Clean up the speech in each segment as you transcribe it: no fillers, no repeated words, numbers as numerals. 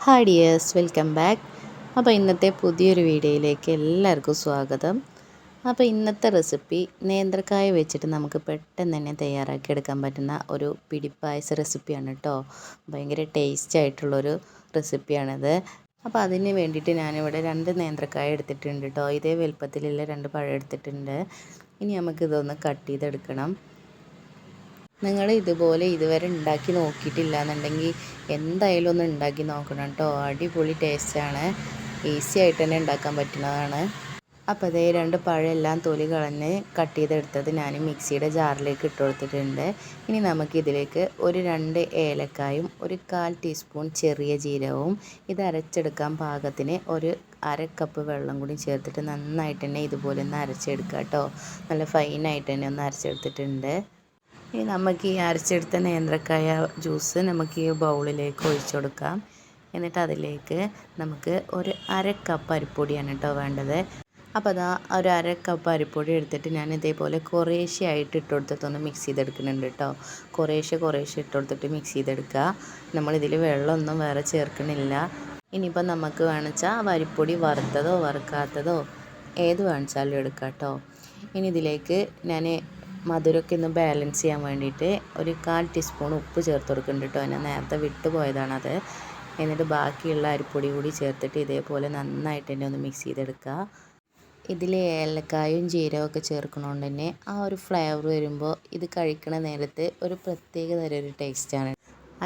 Hi dears, welcome back. അപ്പോൾ ഇന്നത്തെ പുതിയൊരു വീഡിയോയിലേക്ക് എല്ലാവർക്കും സ്വാഗതം. അപ്പോൾ ഇന്നത്തെ റെസിപ്പി നേന്ത്രക്കായ വെച്ചിട്ട് നമുക്ക് പെട്ടെന്ന് തന്നെ തയ്യാറാക്കി എടുക്കാൻ പറ്റുന്ന ഒരു പിടിപ്പായസ റെസിപ്പിയാണ് കേട്ടോ. ഭയങ്കര ടേസ്റ്റ് ആയിട്ടുള്ളൊരു റെസിപ്പിയാണിത്. അപ്പോൾ അതിന് വേണ്ടിയിട്ട് ഞാനിവിടെ 2 നേന്ത്രക്കായ എടുത്തിട്ടുണ്ട് കേട്ടോ. ഇതേ വലുപ്പത്തിലുള്ള 2 പഴം എടുത്തിട്ടുണ്ട്. ഇനി നമുക്കിതൊന്ന് കട്ട് ചെയ്തെടുക്കണം. നിങ്ങൾ ഇതുപോലെ ഇതുവരെ ഉണ്ടാക്കി നോക്കിയിട്ടില്ല എന്നുണ്ടെങ്കിൽ എന്തായാലും ഒന്ന് ഉണ്ടാക്കി നോക്കണം കേട്ടോ. അടിപൊളി ടേസ്റ്റാണ്, ഈസി ആയിട്ട് തന്നെ ഉണ്ടാക്കാൻ പറ്റുന്നതാണ്. അപ്പോൾ അതേ 2 പഴം എല്ലാം തൊലി കളഞ്ഞ് കട്ട് ചെയ്തെടുത്തത് ഞാൻ മിക്സിയുടെ ജാറിലേക്ക് ഇട്ട് കൊടുത്തിട്ടുണ്ട്. ഇനി നമുക്കിതിലേക്ക് ഒരു 2 ഏലക്കായും ഒരു 1/4 ടീസ്പൂൺ ചെറിയ ജീരകവും ഇത് അരച്ചെടുക്കാൻ പാകത്തിന് ഒരു 1/2 കപ്പ് വെള്ളം കൂടി ചേർത്തിട്ട് നന്നായിട്ട് തന്നെ ഇതുപോലെ ഒന്ന് അരച്ചെടുക്കുക കേട്ടോ. നല്ല ഫൈനായിട്ട് തന്നെ ഒന്ന് അരച്ചെടുത്തിട്ടുണ്ട്. ഇനി നമുക്ക് ഈ അരച്ചെടുത്ത നേന്ത്രക്കായ ജ്യൂസ് നമുക്ക് ഈ ബൗളിലേക്ക് ഒഴിച്ചു കൊടുക്കാം. എന്നിട്ട് അതിലേക്ക് നമുക്ക് ഒരു 1/2 കപ്പ് അരിപ്പൊടിയാണ് കേട്ടോ വേണ്ടത്. അപ്പോൾ അതാ ഒരു 1/2 കപ്പ് അരിപ്പൊടി എടുത്തിട്ട് ഞാൻ ഇതേപോലെ കുറേശ്ശെ ആയിട്ട് ഇട്ട് കൊടുത്തിട്ടൊന്ന് മിക്സ് ചെയ്തെടുക്കുന്നുണ്ട് കേട്ടോ. കുറേശ്ശെ ഇട്ട് കൊടുത്തിട്ട് മിക്സ് ചെയ്തെടുക്കുക. നമ്മളിതിൽ വെള്ളമൊന്നും വേറെ ചേർക്കണില്ല. ഇനിയിപ്പോൾ നമുക്ക് വേണമെച്ചാൽ അരിപ്പൊടി വറുത്തതോ വറുക്കാത്തതോ ഏത് വേണിച്ചാലും എടുക്കാം കേട്ടോ. ഇനി ഇതിലേക്ക് ഞാൻ മധുരമൊക്കെ ഒന്ന് ബാലൻസ് ചെയ്യാൻ വേണ്ടിയിട്ട് ഒരു 1/4 ടീസ്പൂൺ ഉപ്പ് ചേർത്ത് കൊടുക്കുന്നുണ്ട് കേട്ടോ. ഞാൻ നേരത്തെ വിട്ട് പോയതാണത്. എന്നിട്ട് ബാക്കിയുള്ള അരിപ്പൊടി കൂടി ചേർത്തിട്ട് ഇതേപോലെ നന്നായിട്ട് തന്നെ ഒന്ന് മിക്സ് ചെയ്തെടുക്കുക. ഇതിൽ ഏലക്കായും ജീരകമൊക്കെ ചേർക്കണോണ്ട് തന്നെ ആ ഒരു ഫ്ലേവർ വരുമ്പോൾ ഇത് കഴിക്കണ നേരത്ത് ഒരു പ്രത്യേക തരം ഒരു ടേസ്റ്റാണ്.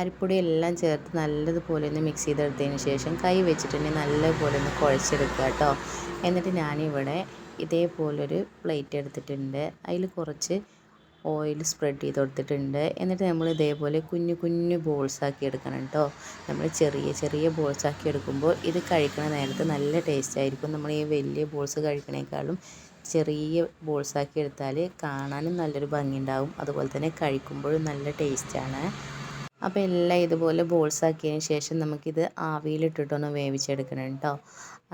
അരിപ്പൊടി എല്ലാം ചേർത്ത് നല്ലതുപോലെ ഒന്ന് മിക്സ് ചെയ്തെടുത്തതിന് ശേഷം കൈ വെച്ചിട്ട് തന്നെ നല്ലതുപോലെ ഒന്ന് കുഴച്ചെടുക്കുക കേട്ടോ. എന്നിട്ട് ഞാനിവിടെ ഇതേപോലൊരു പ്ലേറ്റ് എടുത്തിട്ടുണ്ട്. അതിൽ കുറച്ച് ഓയിൽ സ്പ്രെഡ് ചെയ്ത് കൊടുത്തിട്ടുണ്ട്. എന്നിട്ട് നമ്മൾ ഇതേപോലെ കുഞ്ഞു ബോൾസാക്കി എടുക്കണം കേട്ടോ. നമ്മൾ ചെറിയ ബോൾസാക്കി എടുക്കുമ്പോൾ ഇത് കഴിക്കണ നേരത്ത് നല്ല ടേസ്റ്റ് ആയിരിക്കും. നമ്മൾ ഈ വലിയ ബോൾസ് കഴിക്കണേക്കാളും ചെറിയ ബോൾസാക്കി എടുത്താൽ കാണാനും നല്ലൊരു ഭംഗി ഉണ്ടാവും. അതുപോലെ തന്നെ കഴിക്കുമ്പോഴും നല്ല ടേസ്റ്റാണ്. അപ്പോൾ എല്ലാം ഇതുപോലെ ബോൾസാക്കിയതിന് ശേഷം നമുക്കിത് ആവിയിലിട്ടിട്ടൊന്ന് വേവിച്ചെടുക്കണം കേട്ടോ.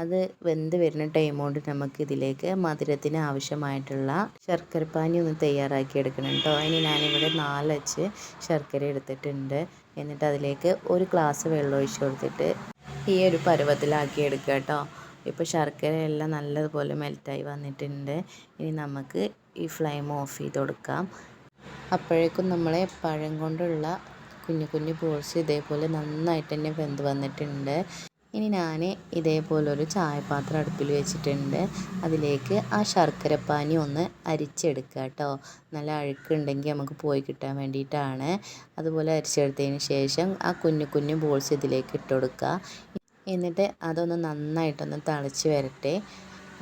അത് വെന്ത് വരുന്ന ടൈം കൊണ്ട് നമുക്കിതിലേക്ക് മധുരത്തിന് ആവശ്യമായിട്ടുള്ള ശർക്കരപ്പാനി ഒന്ന് തയ്യാറാക്കി എടുക്കണം കേട്ടോ. അതിന് ഞാനിവിടെ 4 അച്ച് ശർക്കര എടുത്തിട്ടുണ്ട്. എന്നിട്ട് അതിലേക്ക് ഒരു ഗ്ലാസ് വെള്ളം ഒഴിച്ച് കൊടുത്തിട്ട് ഈ ഒരു പരുവത്തിലാക്കി എടുക്കുക കേട്ടോ. ഇപ്പോൾ ശർക്കര എല്ലാം നല്ലതുപോലെ മെൽറ്റായി വന്നിട്ടുണ്ട്. ഇനി നമുക്ക് ഈ ഫ്ലെയിം ഓഫ് ചെയ്ത് കൊടുക്കാം. അപ്പോഴേക്കും നമ്മളെ പഴം കൊണ്ടുള്ള കുഞ്ഞു ബോൾസ് ഇതേപോലെ നന്നായിട്ട് തന്നെ വെന്ത് വന്നിട്ടുണ്ട്. ഇനി ഞാൻ ഇതേപോലൊരു ചായപാത്രം അടുപ്പിൽ വെച്ചിട്ടുണ്ട്. അതിലേക്ക് ആ ശർക്കരപ്പാനി ഒന്ന് അരിച്ചെടുക്കുക കേട്ടോ. നല്ല അഴുക്കുണ്ടെങ്കിൽ നമുക്ക് പോയി കിട്ടാൻ വേണ്ടിയിട്ടാണ്. അതുപോലെ അരിച്ചെടുത്തതിന് ശേഷം ആ കുഞ്ഞു ബോൾസ് ഇതിലേക്ക് ഇട്ട് കൊടുക്കുക. എന്നിട്ട് അതൊന്ന് നന്നായിട്ടൊന്ന് തിളച്ച് വരട്ടെ.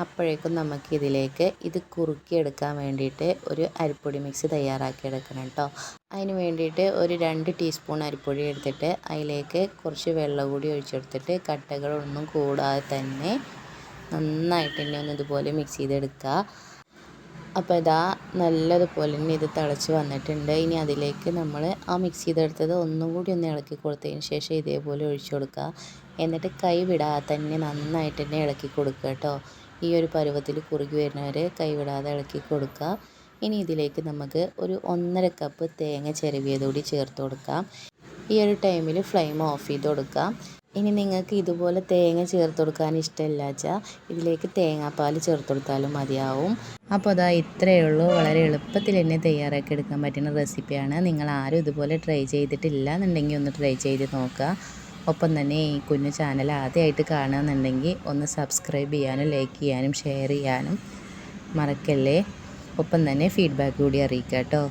അപ്പോഴേക്കും നമുക്കിതിലേക്ക് ഇത് കുറുക്കിയെടുക്കാൻ വേണ്ടിയിട്ട് ഒരു അരിപ്പൊടി മിക്സ് തയ്യാറാക്കി എടുക്കണം കേട്ടോ. അതിന് വേണ്ടിയിട്ട് ഒരു 2 ടീസ്പൂൺ അരിപ്പൊടി എടുത്തിട്ട് അതിലേക്ക് കുറച്ച് വെള്ളം കൂടി ഒഴിച്ചെടുത്തിട്ട് കട്ടകളൊന്നും കൂടാതെ തന്നെ നന്നായിട്ട് തന്നെ ഒന്ന് ഇതുപോലെ മിക്സ് ചെയ്തെടുക്കുക. അപ്പോൾ ഇതാ നല്ലതുപോലെ തന്നെ ഇത് തിളച്ച് വന്നിട്ടുണ്ട്. ഇനി അതിലേക്ക് നമ്മൾ ആ മിക്സ് ചെയ്തെടുത്തത് ഒന്നും കൂടി ഒന്ന് ഇളക്കി കൊടുത്തതിന് ശേഷം ഇതേപോലെ ഒഴിച്ചു കൊടുക്കുക. എന്നിട്ട് കൈ വിടാതെ തന്നെ നന്നായിട്ട് തന്നെ ഇളക്കി കൊടുക്കുക കേട്ടോ. ഈ ഒരു പരുവത്തിൽ കുറുകി വരുന്നവരെ കൈവിടാതെ ഇളക്കി കൊടുക്കുക. ഇനി ഇതിലേക്ക് നമുക്ക് ഒരു 1/2 കപ്പ് തേങ്ങ ചിരവിയതുകൂടി ചേർത്ത് കൊടുക്കാം. ഈ ഒരു ടൈമിൽ ഫ്ലെയിം ഓഫ് ചെയ്ത് കൊടുക്കാം. ഇനി നിങ്ങൾക്ക് ഇതുപോലെ തേങ്ങ ചേർത്ത് കൊടുക്കാൻ ഇഷ്ടമില്ല വെച്ചാൽ ഇതിലേക്ക് തേങ്ങാപ്പാൽ ചേർത്ത് കൊടുത്താലും മതിയാവും. അപ്പോൾ അതാ ഇത്രയേ ഉള്ളൂ. വളരെ എളുപ്പത്തിൽ തന്നെ തയ്യാറാക്കി എടുക്കാൻ പറ്റുന്ന റെസിപ്പിയാണ്. നിങ്ങൾ ആരും ഇതുപോലെ ട്രൈ ചെയ്തിട്ടില്ല എന്നുണ്ടെങ്കിൽ ഒന്ന് ട്രൈ ചെയ്ത് നോക്കുക. ഒപ്പം തന്നെ ഈ കുഞ്ഞു ചാനൽ ആദ്യമായിട്ട് കാണുകയെന്നുണ്ടെങ്കിൽ ഒന്ന് സബ്സ്ക്രൈബ് ചെയ്യാനും ലൈക്ക് ചെയ്യാനും ഷെയർ ചെയ്യാനും മറക്കല്ലേ. ഒപ്പം തന്നെ ഫീഡ്ബാക്ക് കൂടി അറിയിക്കുക കേട്ടോ.